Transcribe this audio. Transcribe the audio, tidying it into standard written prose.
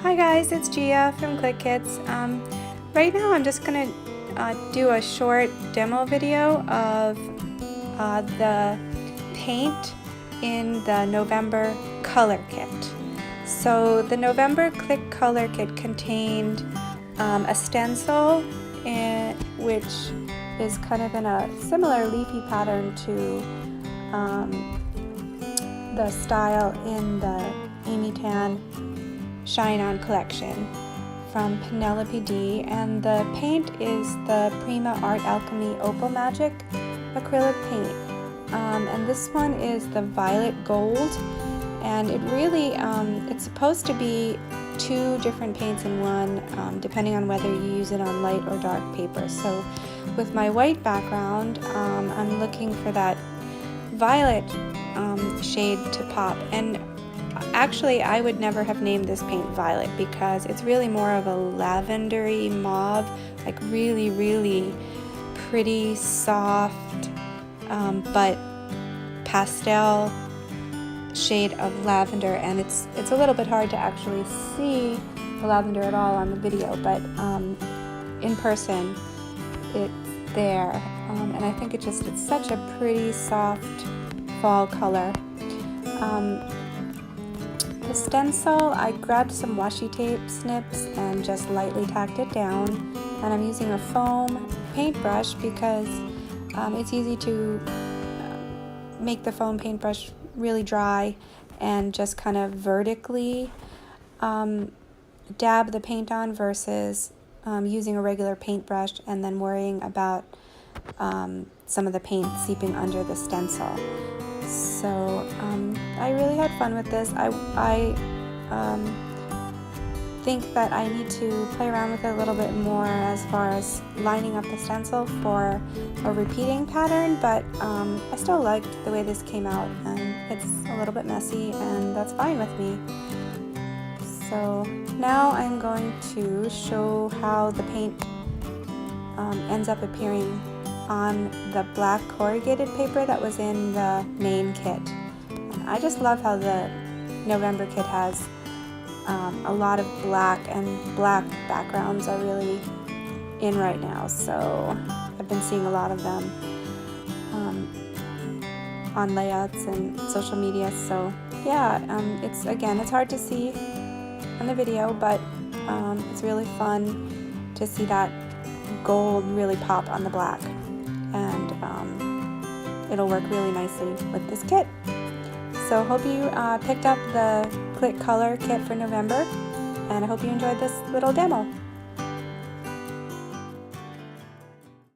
Hi guys, it's Gia from Clique. Right now I'm just going to do a short demo video of the paint in the November color kit. So the November Clique color kit contained a stencil which is kind of in a similar leafy pattern to the style in the Amy Tan Shine On collection from Penelope D, and the paint is the Prima Art Alchemy Opal Magic acrylic paint, and this one is the violet gold, and it really it's supposed to be two different paints in one, depending on whether you use it on light or dark paper. So with my white background, I'm looking for that violet shade to pop. And actually, I would never have named this paint violet because it's really more of a lavendery mauve, like really, really pretty, soft, but pastel shade of lavender. And it's a little bit hard to actually see the lavender at all on the video, but in person, it's there. And I think it's such a pretty, soft fall color. The stencil, I grabbed some washi tape snips and just lightly tacked it down, and I'm using a foam paintbrush because it's easy to make the foam paintbrush really dry and just kind of vertically dab the paint on versus using a regular paintbrush and then worrying about some of the paint seeping under the stencil. So I really had fun with this. I think that I need to play around with it a little bit more as far as lining up the stencil for a repeating pattern, but I still liked the way this came out, and it's a little bit messy, and that's fine with me. So now I'm going to show how the paint ends up appearing on the black corrugated paper that was in the main kit. I just love how the November kit has a lot of black, and black backgrounds are really in right now, so I've been seeing a lot of them on layouts and social media. So yeah, it's hard to see on the video, but it's really fun to see that gold really pop on the black, and it'll work really nicely with this kit. So hope you picked up the Clique color kit for November, and I hope you enjoyed this little demo.